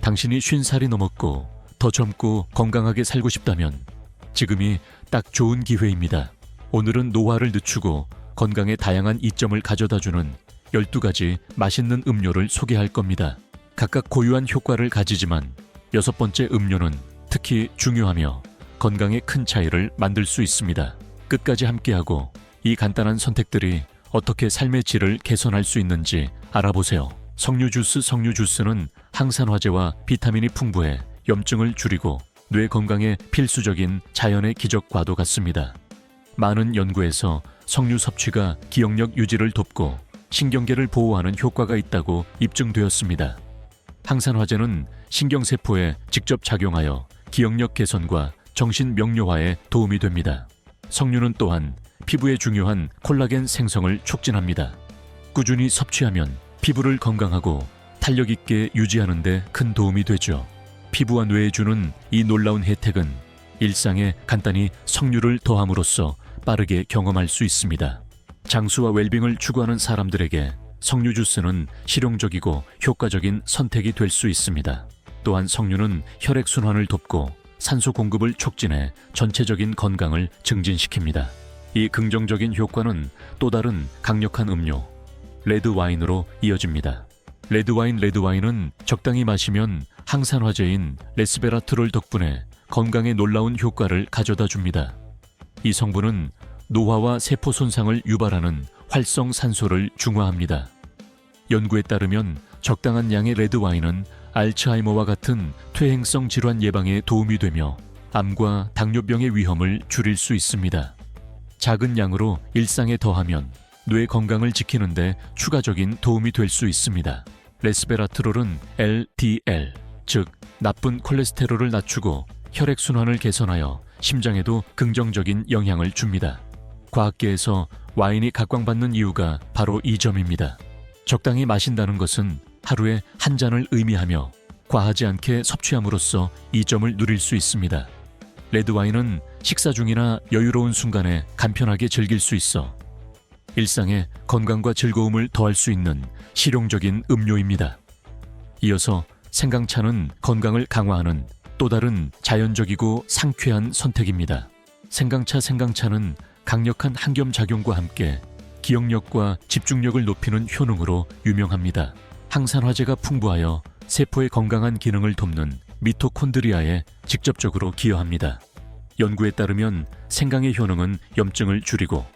당신이 50살이 넘었고 더 젊고 건강하게 살고 싶다면 지금이 딱 좋은 기회입니다. 오늘은 노화를 늦추고 건강에 다양한 이점을 가져다주는 12가지 맛있는 음료를 소개할 겁니다. 각각 고유한 효과를 가지지만 6번째 음료는 특히 중요하며 건강에 큰 차이를 만들 수 있습니다. 끝까지 함께하고 이 간단한 선택들이 어떻게 삶의 질을 개선할 수 있는지 알아보세요. 석류주스는 항산화제와 비타민이 풍부해 염증을 줄이고 뇌 건강에 필수적인 자연의 기적과도 같습니다. 많은 연구에서 석류 섭취가 기억력 유지를 돕고 신경계를 보호하는 효과가 있다고 입증되었습니다. 항산화제는 신경세포에 직접 작용하여 기억력 개선과 정신 명료화에 도움이 됩니다. 석류는 또한 피부에 중요한 콜라겐 생성을 촉진합니다. 꾸준히 섭취하면 피부를 건강하고 탄력 있게 유지하는 데 큰 도움이 되죠. 피부와 뇌에 주는 이 놀라운 혜택은 일상에 간단히 석류를 더함으로써 빠르게 경험할 수 있습니다. 장수와 웰빙을 추구하는 사람들에게 석류 주스는 실용적이고 효과적인 선택이 될 수 있습니다. 또한 석류는 혈액순환을 돕고 산소 공급을 촉진해 전체적인 건강을 증진시킵니다. 이 긍정적인 효과는 또 다른 강력한 음료, 레드와인으로 이어집니다. 레드와인은 적당히 마시면 항산화제인 레스베라트롤 덕분에 건강에 놀라운 효과를 가져다 줍니다. 이 성분은 노화와 세포 손상을 유발하는 활성산소를 중화합니다. 연구에 따르면 적당한 양의 레드와인은 알츠하이머와 같은 퇴행성 질환 예방에 도움이 되며 암과 당뇨병의 위험을 줄일 수 있습니다. 작은 양으로 일상에 더하면 뇌 건강을 지키는 데 추가적인 도움이 될 수 있습니다. 레스베라트롤은 LDL, 즉 나쁜 콜레스테롤을 낮추고 혈액순환을 개선하여 심장에도 긍정적인 영향을 줍니다. 과학계에서 와인이 각광받는 이유가 바로 이 점입니다. 적당히 마신다는 것은 하루에 한 잔을 의미하며 과하지 않게 섭취함으로써 이 점을 누릴 수 있습니다. 레드와인은 식사 중이나 여유로운 순간에 간편하게 즐길 수 있어 일상에 건강과 즐거움을 더할 수 있는 실용적인 음료입니다. 이어서 생강차는 건강을 강화하는 또 다른 자연적이고 상쾌한 선택입니다. 생강차는 강력한 항염작용과 함께 기억력과 집중력을 높이는 효능으로 유명합니다. 항산화제가 풍부하여 세포의 건강한 기능을 돕는 미토콘드리아에 직접적으로 기여합니다. 연구에 따르면 생강의 효능은 염증을 줄이고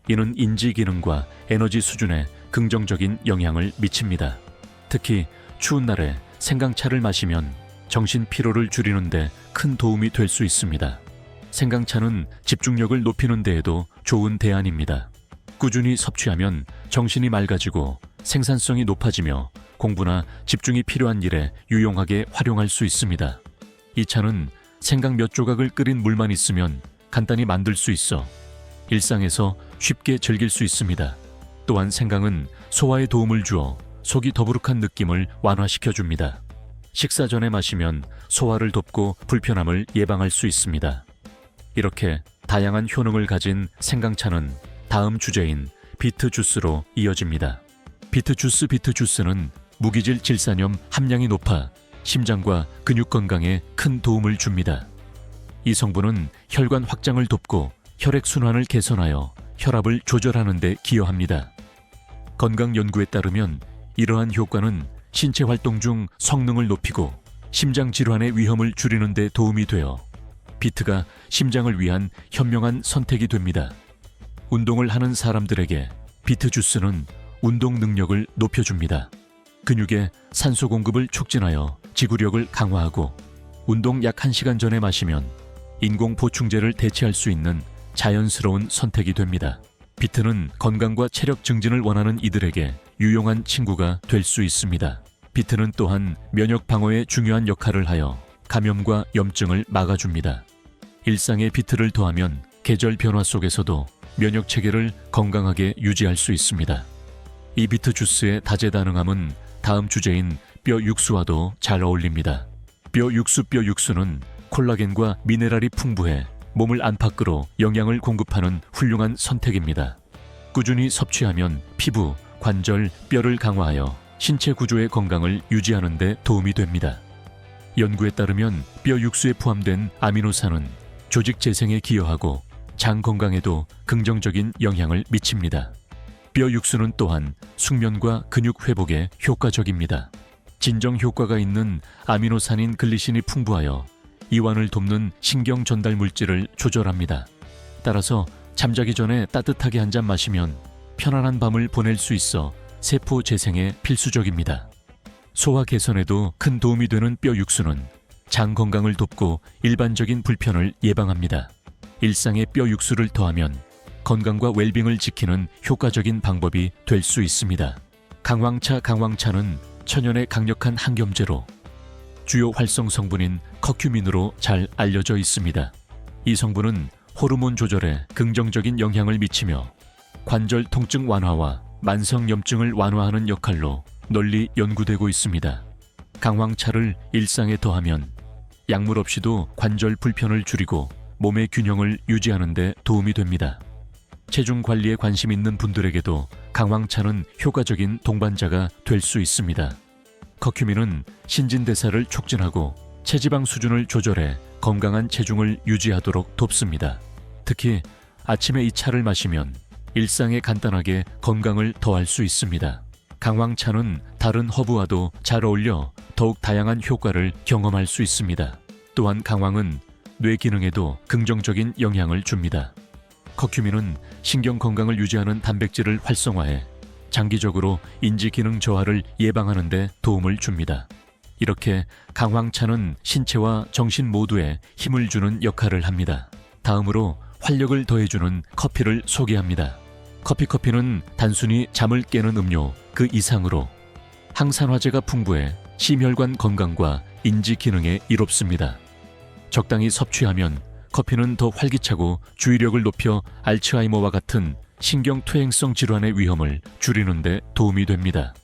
이는 인지 기능과 에너지 수준에 긍정적인 영향을 미칩니다. 특히 추운 날에 생강차를 마시면 정신 피로를 줄이는 데 큰 도움이 될 수 있습니다. 생강차는 집중력을 높이는 데에도 좋은 대안입니다. 꾸준히 섭취하면 정신이 맑아지고 생산성이 높아지며 공부나 집중이 필요한 일에 유용하게 활용할 수 있습니다. 이 차는 생강 몇 조각을 끓인 물만 있으면 간단히 만들 수 있어 일상에서 쉽게 즐길 수 있습니다. 또한 생강은 소화에 도움을 주어 속이 더부룩한 느낌을 완화시켜줍니다. 식사 전에 마시면 소화를 돕고 불편함을 예방할 수 있습니다. 이렇게 다양한 효능을 가진 생강차는 다음 주제인 비트 주스로 이어집니다. 비트 주스는 무기질 질산염 함량이 높아 심장과 근육 건강에 큰 도움을 줍니다. 이 성분은 혈관 확장을 돕고 혈액순환을 개선하여 혈압을 조절하는 데 기여합니다. 건강 연구에 따르면 이러한 효과는 신체 활동 중 성능을 높이고 심장 질환의 위험을 줄이는 데 도움이 되어 비트가 심장을 위한 현명한 선택이 됩니다. 운동을 하는 사람들에게 비트 주스는 운동 능력을 높여줍니다. 근육에 산소 공급을 촉진하여 지구력을 강화하고 운동 약 1시간 전에 마시면 인공 보충제를 대체할 수 있는 자연스러운 선택이 됩니다. 비트는 건강과 체력 증진을 원하는 이들에게 유용한 친구가 될 수 있습니다. 비트는 또한 면역 방어에 중요한 역할을 하여 감염과 염증을 막아줍니다. 일상에 비트를 더하면 계절 변화 속에서도 면역 체계를 건강하게 유지할 수 있습니다. 이 비트 주스의 다재다능함은 다음 주제인 뼈 육수와도 잘 어울립니다. 뼈 육수는 콜라겐과 미네랄이 풍부해 몸을 안팎으로 영양을 공급하는 훌륭한 선택입니다. 꾸준히 섭취하면 피부, 관절, 뼈를 강화하여 신체 구조의 건강을 유지하는 데 도움이 됩니다. 연구에 따르면 뼈 육수에 포함된 아미노산은 조직 재생에 기여하고 장 건강에도 긍정적인 영향을 미칩니다. 뼈 육수는 또한 숙면과 근육 회복에 효과적입니다. 진정 효과가 있는 아미노산인 글리신이 풍부하여 이완을 돕는 신경 전달 물질을 조절합니다. 따라서 잠자기 전에 따뜻하게 한 잔 마시면 편안한 밤을 보낼 수 있어 세포 재생에 필수적입니다. 소화 개선에도 큰 도움이 되는 뼈 육수는 장 건강을 돕고 일반적인 불편을 예방합니다. 일상에 뼈 육수를 더하면 건강과 웰빙을 지키는 효과적인 방법이 될 수 있습니다. 강황차는 천연의 강력한 항염제로 주요 활성 성분인 커큐민으로 잘 알려져 있습니다. 이 성분은 호르몬 조절에 긍정적인 영향을 미치며 관절 통증 완화와 만성 염증을 완화하는 역할로 널리 연구되고 있습니다. 강황차를 일상에 더하면 약물 없이도 관절 불편을 줄이고 몸의 균형을 유지하는 데 도움이 됩니다. 체중 관리에 관심 있는 분들에게도 강황차는 효과적인 동반자가 될 수 있습니다. 커큐민은 신진대사를 촉진하고 체지방 수준을 조절해 건강한 체중을 유지하도록 돕습니다. 특히 아침에 이 차를 마시면 일상에 간단하게 건강을 더할 수 있습니다. 강황차는 다른 허브와도 잘 어울려 더욱 다양한 효과를 경험할 수 있습니다. 또한 강황은 뇌 기능에도 긍정적인 영향을 줍니다. 커큐민은 신경 건강을 유지하는 단백질을 활성화해 장기적으로 인지 기능 저하를 예방하는 데 도움을 줍니다. 이렇게 강황차는 신체와 정신 모두에 힘을 주는 역할을 합니다. 다음으로 활력을 더해주는 커피를 소개합니다. 커피는 단순히 잠을 깨는 음료 그 이상으로 항산화제가 풍부해 심혈관 건강과 인지 기능에 이롭습니다. 적당히 섭취하면 커피는 더 활기차고 주의력을 높여 알츠하이머와 같은 신경퇴행성 질환의 위험을 줄이는 데 도움이 됩니다.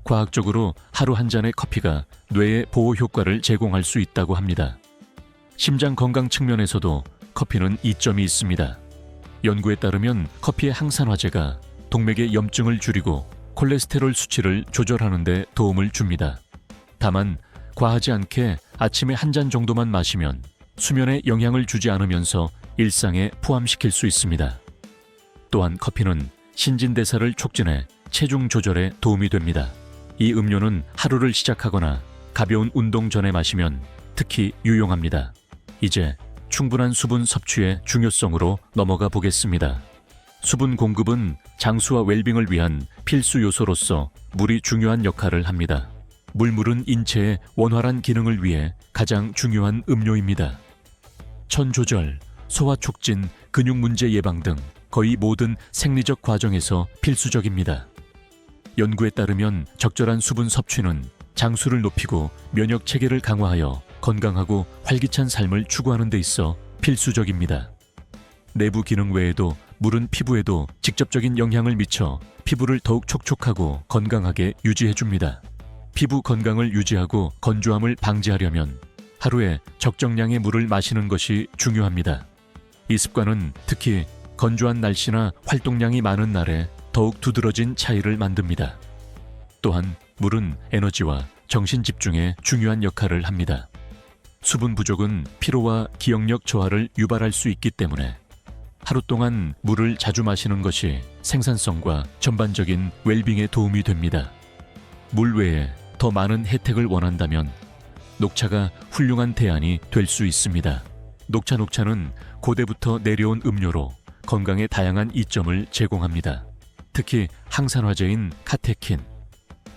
과학적으로 하루 한 잔의 커피가 뇌에 보호 효과를 제공할 수 있다고 합니다. 심장 건강 측면에서도 커피는 이점이 있습니다. 연구에 따르면 커피의 항산화제가 동맥의 염증을 줄이고 콜레스테롤 수치를 조절하는 데 도움을 줍니다. 다만 과하지 않게 아침에 한 잔 정도만 마시면 수면에 영향을 주지 않으면서 일상에 포함시킬 수 있습니다. 또한 커피는 신진대사를 촉진해 체중 조절에 도움이 됩니다. 이 음료는 하루를 시작하거나 가벼운 운동 전에 마시면 특히 유용합니다. 이제 충분한 수분 섭취의 중요성으로 넘어가 보겠습니다. 수분 공급은 장수와 웰빙을 위한 필수 요소로서 물이 중요한 역할을 합니다. 물은 인체의 원활한 기능을 위해 가장 중요한 음료입니다. 천 조절, 소화 촉진, 근육 문제 예방 등 거의 모든 생리적 과정에서 필수적입니다. 연구에 따르면 적절한 수분 섭취는 장수를 높이고 면역 체계를 강화하여 건강하고 활기찬 삶을 추구하는 데 있어 필수적입니다. 내부 기능 외에도 물은 피부에도 직접적인 영향을 미쳐 피부를 더욱 촉촉하고 건강하게 유지해줍니다. 피부 건강을 유지하고 건조함을 방지하려면 하루에 적정량의 물을 마시는 것이 중요합니다. 이 습관은 특히 건조한 날씨나 활동량이 많은 날에 더욱 두드러진 차이를 만듭니다. 또한 물은 에너지와 정신 집중에 중요한 역할을 합니다. 수분 부족은 피로와 기억력 저하를 유발할 수 있기 때문에 하루 동안 물을 자주 마시는 것이 생산성과 전반적인 웰빙에 도움이 됩니다. 물 외에 더 많은 혜택을 원한다면 녹차가 훌륭한 대안이 될 수 있습니다. 녹차는 고대부터 내려온 음료로 건강에 다양한 이점을 제공합니다. 특히 항산화제인 카테킨,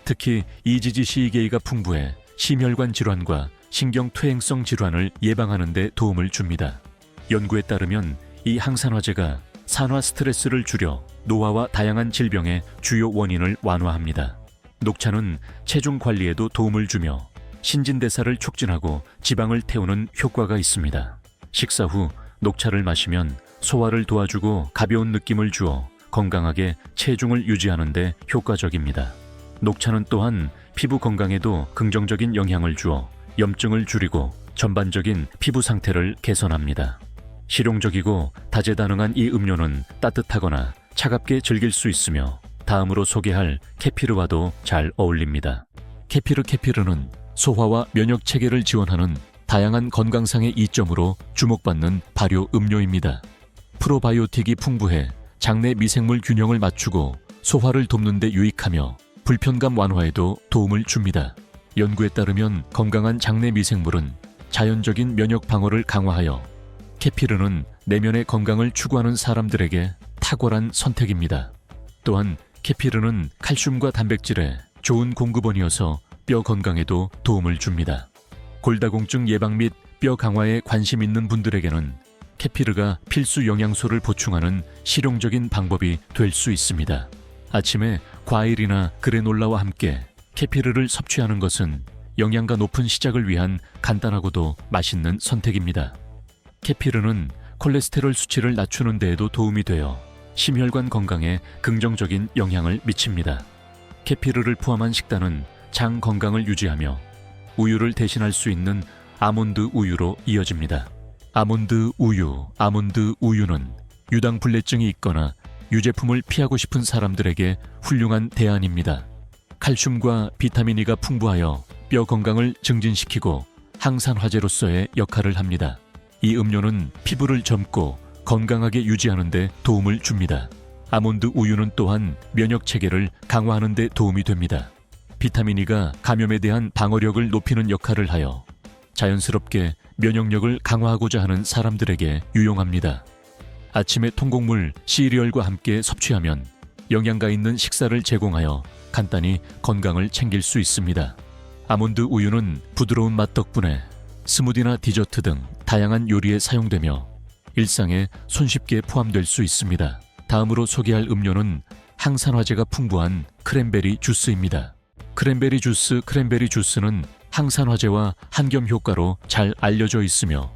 특히 이지지시이게이가 풍부해 심혈관 질환과 신경퇴행성 질환을 예방하는 데 도움을 줍니다. 연구에 따르면 이 항산화제가 산화 스트레스를 줄여 노화와 다양한 질병의 주요 원인을 완화합니다. 녹차는 체중 관리에도 도움을 주며 신진대사를 촉진하고 지방을 태우는 효과가 있습니다. 식사 후 녹차를 마시면 소화를 도와주고 가벼운 느낌을 주어 건강하게 체중을 유지하는 데 효과적입니다. 녹차는 또한 피부 건강에도 긍정적인 영향을 주어 염증을 줄이고 전반적인 피부 상태를 개선합니다. 실용적이고 다재다능한 이 음료는 따뜻하거나 차갑게 즐길 수 있으며 다음으로 소개할 케피르와도 잘 어울립니다. 케피르는 소화와 면역 체계를 지원하는 다양한 건강상의 이점으로 주목받는 발효 음료입니다. 프로바이오틱이 풍부해 장내 미생물 균형을 맞추고 소화를 돕는 데 유익하며 불편감 완화에도 도움을 줍니다. 연구에 따르면 건강한 장내 미생물은 자연적인 면역 방어를 강화하여 케피르는 내면의 건강을 추구하는 사람들에게 탁월한 선택입니다. 또한 케피르는 칼슘과 단백질의 좋은 공급원이어서 뼈 건강에도 도움을 줍니다. 골다공증 예방 및 뼈 강화에 관심 있는 분들에게는 케피르가 필수 영양소를 보충하는 실용적인 방법이 될 수 있습니다. 아침에 과일이나 그래놀라와 함께 케피르를 섭취하는 것은 영양가 높은 시작을 위한 간단하고도 맛있는 선택입니다. 케피르는 콜레스테롤 수치를 낮추는 데에도 도움이 되어 심혈관 건강에 긍정적인 영향을 미칩니다. 케피르를 포함한 식단은 장 건강을 유지하며 우유를 대신할 수 있는 아몬드 우유로 이어집니다. 아몬드 우유는 유당불내증이 있거나 유제품을 피하고 싶은 사람들에게 훌륭한 대안입니다. 칼슘과 비타민 E가 풍부하여 뼈 건강을 증진시키고 항산화제로서의 역할을 합니다. 이 음료는 피부를 젊고 건강하게 유지하는 데 도움을 줍니다. 아몬드 우유는 또한 면역 체계를 강화하는 데 도움이 됩니다. 비타민 E가 감염에 대한 방어력을 높이는 역할을 하여 자연스럽게 면역력을 강화하고자 하는 사람들에게 유용합니다. 아침에 통곡물, 시리얼과 함께 섭취하면 영양가 있는 식사를 제공하여 간단히 건강을 챙길 수 있습니다. 아몬드 우유는 부드러운 맛 덕분에 스무디나 디저트 등 다양한 요리에 사용되며 일상에 손쉽게 포함될 수 있습니다. 다음으로 소개할 음료는 항산화제가 풍부한 크랜베리 주스입니다. 크랜베리 주스는 항산화제와 한겸 효과로 잘 알려져 있으며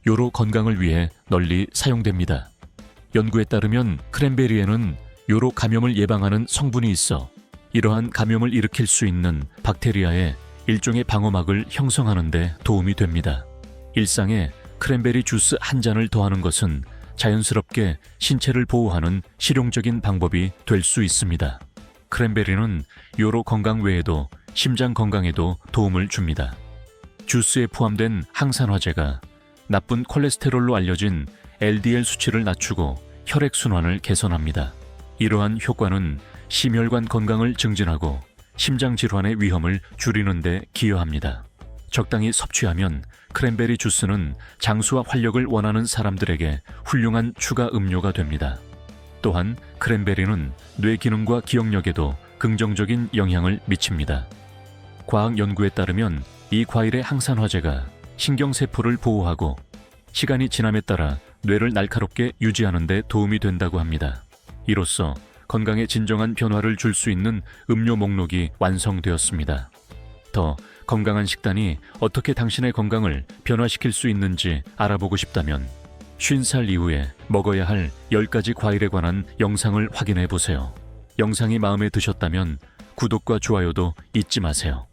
요로 건강을 위해 널리 사용됩니다. 연구에 따르면 크랜베리에는 요로 감염을 예방하는 성분이 있어 이러한 감염을 일으킬 수 있는 박테리아의 일종의 방어막을 형성하는 데 도움이 됩니다. 일상에 크랜베리 주스 한 잔을 더하는 것은 자연스럽게 신체를 보호하는 실용적인 방법이 될 수 있습니다. 크랜베리는 요로 건강 외에도 심장 건강에도 도움을 줍니다. 주스에 포함된 항산화제가 나쁜 콜레스테롤로 알려진 LDL 수치를 낮추고 혈액순환을 개선합니다. 이러한 효과는 심혈관 건강을 증진하고 심장 질환의 위험을 줄이는 데 기여합니다. 적당히 섭취하면 크랜베리 주스는 장수와 활력을 원하는 사람들에게 훌륭한 추가 음료가 됩니다. 또한 크랜베리는 뇌 기능과 기억력에도 긍정적인 영향을 미칩니다. 과학 연구에 따르면 이 과일의 항산화제가 신경세포를 보호하고 시간이 지남에 따라 뇌를 날카롭게 유지하는 데 도움이 된다고 합니다. 이로써 건강에 진정한 변화를 줄 수 있는 음료 목록이 완성되었습니다. 더 건강한 식단이 어떻게 당신의 건강을 변화시킬 수 있는지 알아보고 싶다면 50살 이후에 먹어야 할 10가지 과일에 관한 영상을 확인해 보세요. 영상이 마음에 드셨다면 구독과 좋아요도 잊지 마세요.